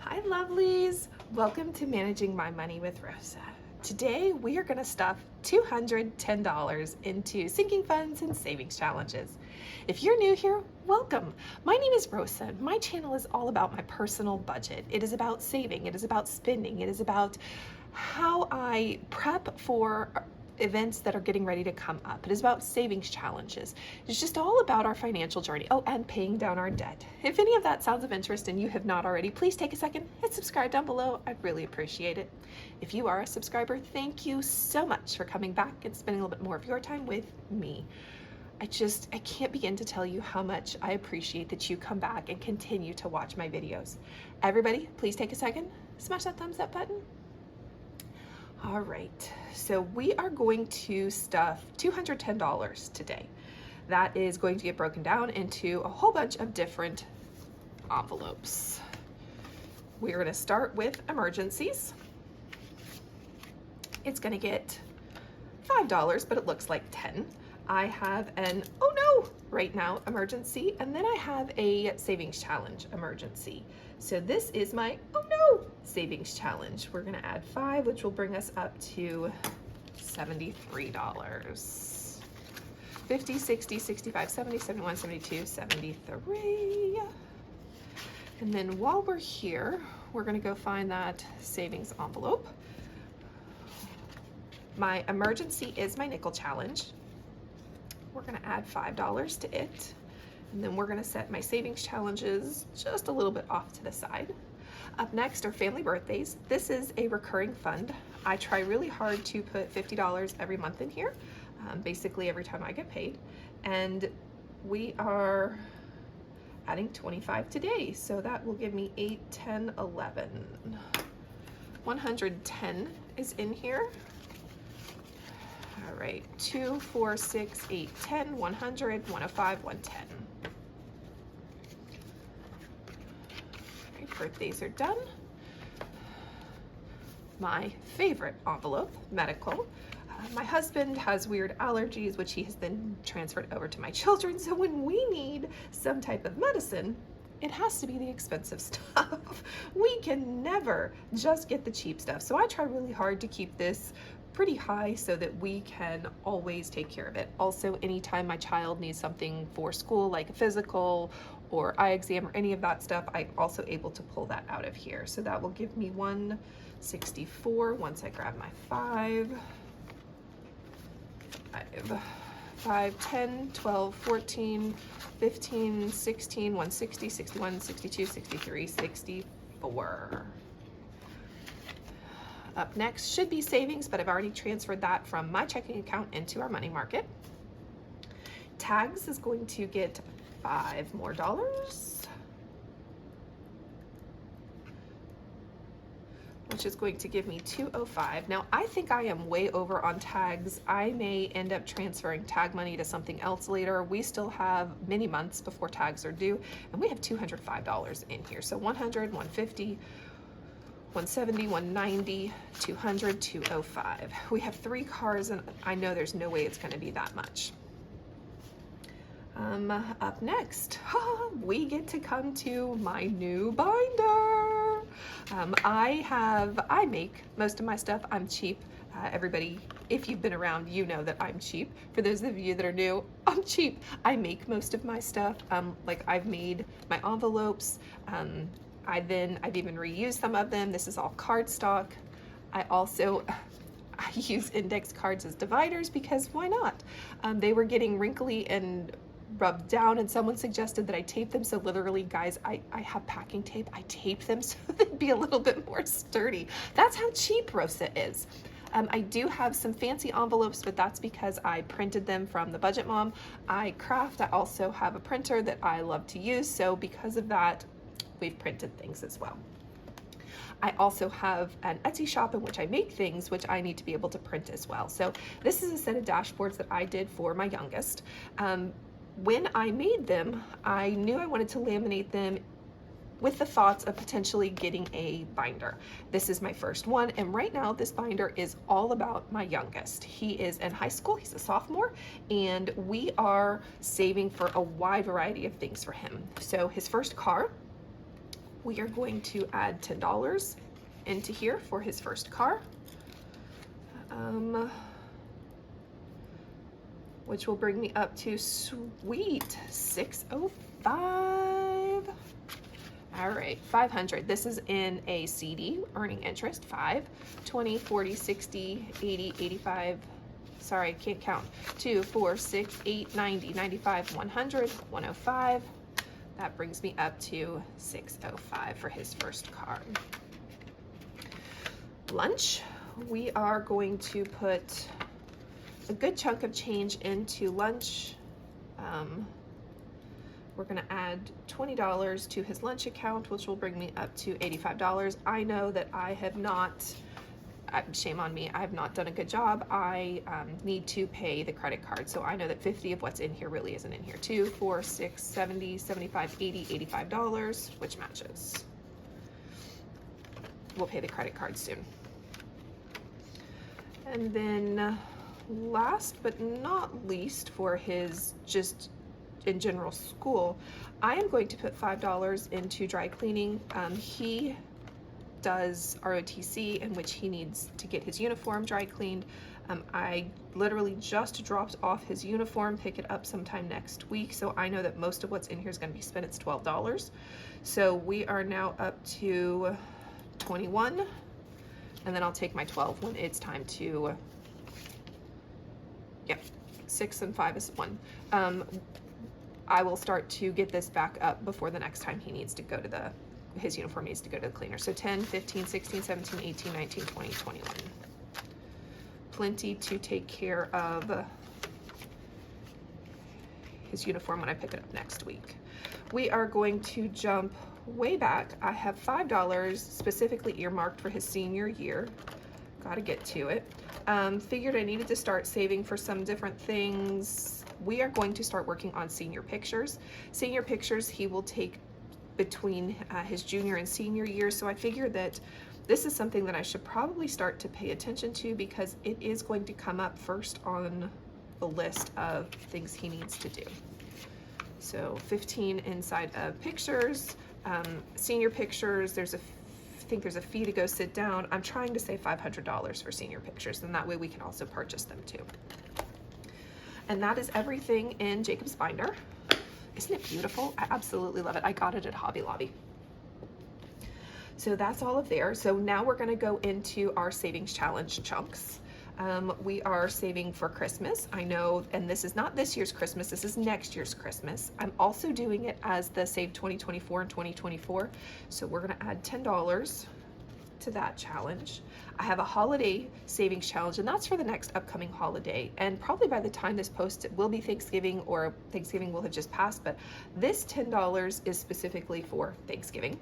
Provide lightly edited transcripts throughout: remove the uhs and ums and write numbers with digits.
Hi lovelies, welcome to Managing My Money with Rosa. Today we are going to stuff $210 into sinking funds and savings challenges. If you're new here, welcome. My name is Rosa. My channel is all about my personal budget. It is about saving, it is about spending, it is about how I prep for events that are getting ready to come up. It is about savings challenges. It's just all about our financial journey. Oh, and paying down our debt. If any of that sounds of interest and you have not already, please take a second, hit subscribe down below. I'd really appreciate it. If you are a subscriber, thank you so much for coming back and spending a little bit more of your time with me. I can't begin to tell you how much I appreciate that you come back and continue to watch my videos. Everybody, please take a second, smash that thumbs up button. All right, so we are going to stuff $210 today. That is going to get broken down into a whole bunch of different envelopes. We're going to start with emergencies. It's going to get $5, but it looks like 10. I have an oh no right now emergency, and then I have a savings challenge emergency. So this is my oh no savings challenge. We're gonna add 5, which will bring us up to $73. 50, 60, 65, 70, 71, 72, 73. And then while we're here, we're gonna go find that savings envelope. My emergency is my nickel challenge. We're gonna add $5 to it. And then we're gonna set my savings challenges just a little bit off to the side. Up next are family birthdays. This is a recurring fund. I try really hard to put $50 every month in here, basically every time I get paid. And we are adding 25 today. So that will give me 8, 10, 11. 110 is in here. All right, 2, 4, 6, 8, 10, 100, 105, 110. All right, birthdays are done. My favorite envelope, medical. My husband has weird allergies, which he has then transferred over to my children. So when we need some type of medicine, it has to be the expensive stuff. We can never just get the cheap stuff. So I try really hard to keep this pretty high so that we can always take care of it. Also, anytime my child needs something for school, like a physical or eye exam or any of that stuff, I'm also able to pull that out of here. So that will give me 164 once I grab my 5, 10, 12, 14, 15, 16, 160, 61, 62, 63, 64. Up next should be savings, but I've already transferred that from my checking account into our money market. Tags is going to get $5 more, which is going to give me $205. Now, I think I am way over on tags. I may end up transferring tag money to something else later. We still have many months before tags are due, and we have $205 in here. So 100, 150, 170, 190, 200, 205. We have 3 cars, and I know there's no way it's going to be that much. Up next, we get to come to my new binder. I make most of my stuff. I'm cheap. Everybody, if you've been around, you know that I'm cheap. For those of you that are new, I'm cheap. I make most of my stuff. Like I've made my envelopes. I've even reused some of them. This is all cardstock. I use index cards as dividers because why not? They were getting wrinkly and rubbed down, and someone suggested that I tape them. So literally, guys, I have packing tape. I tape them so they'd be a little bit more sturdy. That's how cheap Rosa is. I do have some fancy envelopes, but that's because I printed them from the Budget Mom. I craft. I also have a printer that I love to use. So because of that, we've printed things as well. I also have an Etsy shop in which I make things, which I need to be able to print as well. So this is a set of dashboards that I did for my youngest. When I made them, I knew I wanted to laminate them with the thoughts of potentially getting a binder. This is my first one, and right now this binder is all about my youngest. He is in high school, he's a sophomore, and we are saving for a wide variety of things for him. So his first car, we are going to add $10 into here for his first car, which will bring me up to sweet 605. All right, 500. This is in a CD, earning interest, 5, 20, 40, 60, 80, 85. Sorry, I can't count. 2, 4, 6, 8, 90, 95, 100, 105. That brings me up to 605 for his first car. Lunch, we are going to put a good chunk of change into lunch. We're gonna add $20 to his lunch account, which will bring me up to $85. I know that I have not, shame on me, I have not done a good job. I need to pay the credit card. So I know that 50 of what's in here really isn't in here. 2, 4, 6, 70, 75, 80, $85, which matches. We'll pay the credit card soon. And then last but not least, for his just in general school, I am going to put $5 into dry cleaning. He does ROTC, in which he needs to get his uniform dry cleaned. I literally just dropped off his uniform, pick it up sometime next week, so I know that most of what's in here is going to be spent. It's $12. So we are now up to 21, and then I'll take my 12 when it's time to, yep, 6 and 5 is 1. I will start to get this back up before the next time he needs to go to his uniform needs to go to the cleaner. So 10, 15, 16, 17, 18, 19, 20, 21. Plenty to take care of his uniform when I pick it up next week. We are going to jump way back. I have $5 specifically earmarked for his senior year. Got to get to it. Figured I needed to start saving for some different things. We are going to start working on senior pictures. Senior pictures he will take between his junior and senior year. So I figured that this is something that I should probably start to pay attention to, because it is going to come up first on the list of things he needs to do. So 15 inside of pictures, senior pictures, I think there's a fee to go sit down. I'm trying to save $500 for senior pictures, and that way we can also purchase them too. And that is everything in Jacob's binder. Isn't it beautiful? I absolutely love it. I got it at Hobby Lobby. So that's all of there. So now we're gonna go into our savings challenge chunks. We are saving for Christmas. I know, and this is not this year's Christmas, this is next year's Christmas. I'm also doing it as the Save 2024 and 2024. So we're gonna add $10 to that challenge. I have a holiday savings challenge, and that's for the next upcoming holiday. And probably by the time this posts, it will be Thanksgiving, or Thanksgiving will have just passed, but this $10 is specifically for Thanksgiving.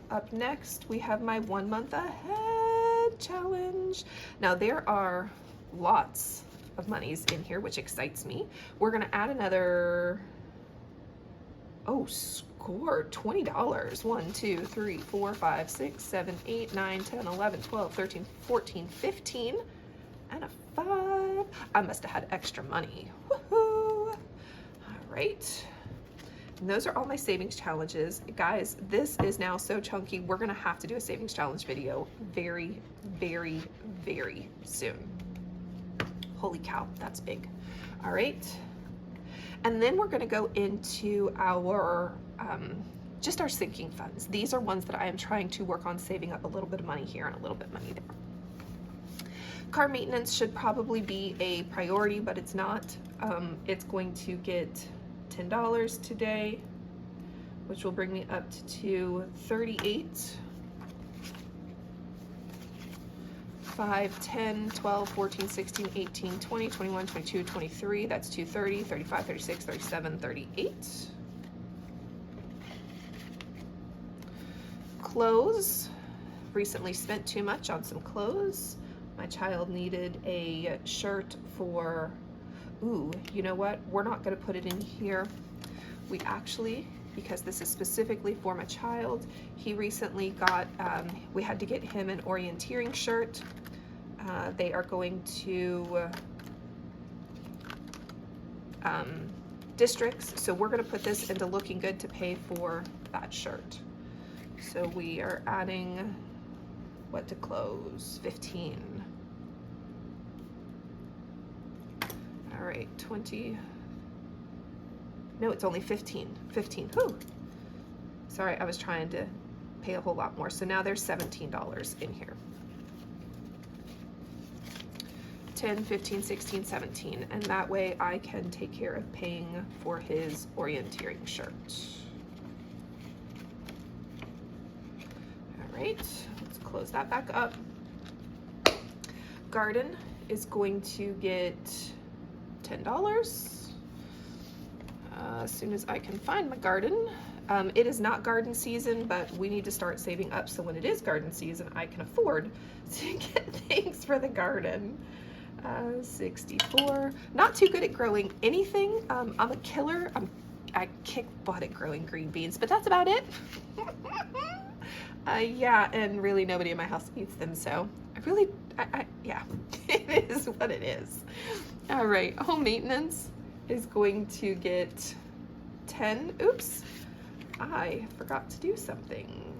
Up next, we have my 1 month ahead challenge. Now there are lots of monies in here, which excites me. We're gonna add another, oh, score, $20. 1, 2, 3, 4, 5, 6, 7, 8, 9, 10, 11, 12, 13, 14, 15, and a 5. I must have had extra money. Woohoo! All right. And those are all my savings challenges. Guys, this is now so chunky. We're gonna have to do a savings challenge video very, very, very soon. Holy cow, that's big. All right. And then we're gonna go into our, just our sinking funds. These are ones that I am trying to work on saving up a little bit of money here and a little bit of money there. Car maintenance should probably be a priority, but it's not. It's going to get $10 today, which will bring me up to 38. 5, 10, 12, 14, 16, 18, 20, 21, 22, 23. That's 230, 35, 36, 37, 38. Clothes. Recently spent too much on some clothes. My child needed a shirt for, ooh, you know what? We're not going to put it in here. We actually, because this is specifically for my child, he recently got, we had to get him an orienteering shirt. They are going to districts. So we're gonna put this into looking good to pay for that shirt. So we are adding what to close, 15. All right, 20. No, it's only 15. 15. Whew. Sorry, I was trying to pay a whole lot more. So now there's $17 in here. 10, 15, 16, 17. And that way I can take care of paying for his orienteering shirt. All right, let's close that back up. Garden is going to get $10. As soon as I can find my garden. It is not garden season, but we need to start saving up so when it is garden season, I can afford to get things for the garden. 64. Not too good at growing anything. I'm a killer. I kick butt at growing green beans, but that's about it. Yeah, and really nobody in my house eats them, so yeah, it is what it is. All right, home maintenance is going to get 10. Oops, I forgot to do something.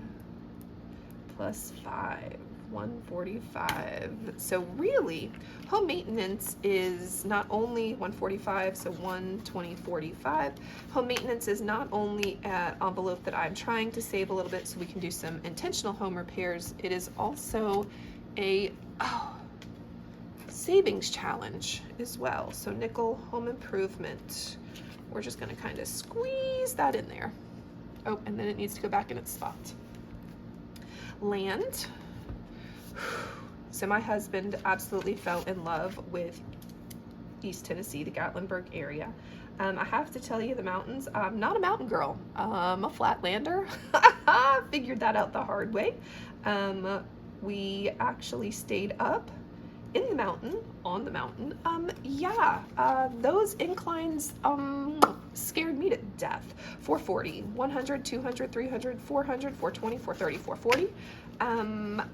Plus 5, 145. So really, home maintenance is not only 145, so 120.45. Home maintenance is not only an envelope that I'm trying to save a little bit so we can do some intentional home repairs, it is also a savings challenge as well. So nickel home improvement, we're just gonna kind of squeeze that in there. Oh, and then it needs to go back in its spot. Land. So my husband absolutely fell in love with East Tennessee, the Gatlinburg area. I have to tell you, the mountains, I'm not a mountain girl. I'm a flatlander. Figured that out the hard way. We actually stayed up in the mountain, on the mountain. Those inclines scared me to death. 440, 100, 200, 300, 400, 420, 430, 440.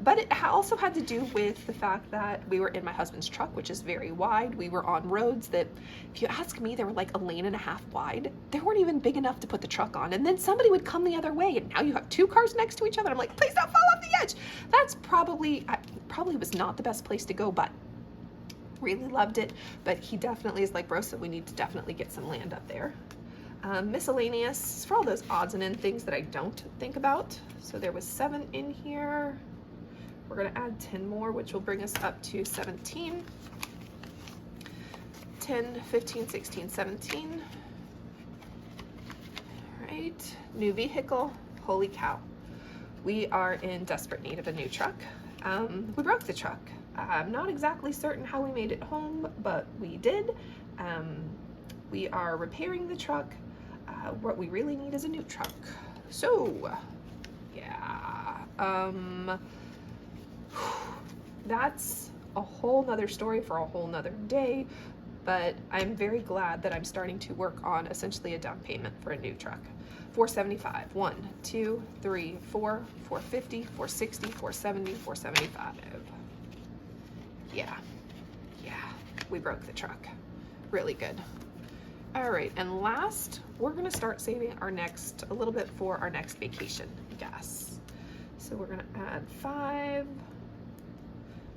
But it also had to do with the fact that we were in my husband's truck, which is very wide. We were on roads that, if you ask me, they were like 1.5 lanes wide. They weren't even big enough to put the truck on. And then somebody would come the other way, and now you have 2 cars next to each other. I'm like, please don't fall off the edge. That's probably was not the best place to go, but really loved it. But he definitely is like, Rosa, we need to definitely get some land up there. Miscellaneous for all those odds and ends things that I don't think about. So there was 7 in here. We're going to add 10 more, which will bring us up to 17. 10, 15, 16, 17. All right, new vehicle. Holy cow. We are in desperate need of a new truck. We broke the truck. I'm not exactly certain how we made it home, but we did. We are repairing the truck. What we really need is a new truck. So, yeah. That's a whole nother story for a whole nother day, but I'm very glad that I'm starting to work on essentially a down payment for a new truck. 475, 1, 2, 3, 4, 450, 460, 470, 475. Yeah, we broke the truck. Really good. All right, and last, we're gonna start saving a little bit for our next vacation gas. So we're gonna add 5,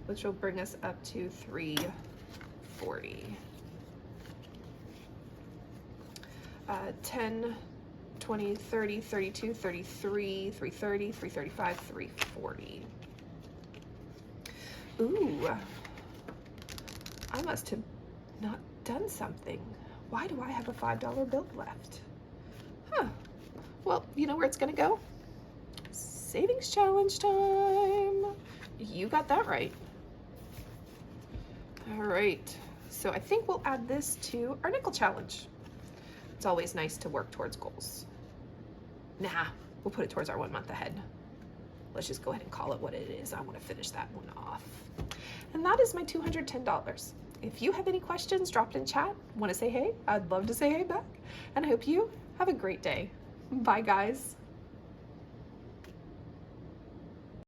which will bring us up to 340. 10, 20, 30, 32, 33, 330, 335, 340. Ooh, I must have not done something. Why do I have a $5 bill left? Huh. Well, you know where it's gonna go? Savings challenge time. You got that right. All right. So I think we'll add this to our nickel challenge. It's always nice to work towards goals. Nah, we'll put it towards our 1 month ahead. Let's just go ahead and call it what it is. I want to finish that one off. And that is my $210. If you have any questions, drop it in chat. Want to say hey? I'd love to say hey back. And I hope you have a great day. Bye, guys.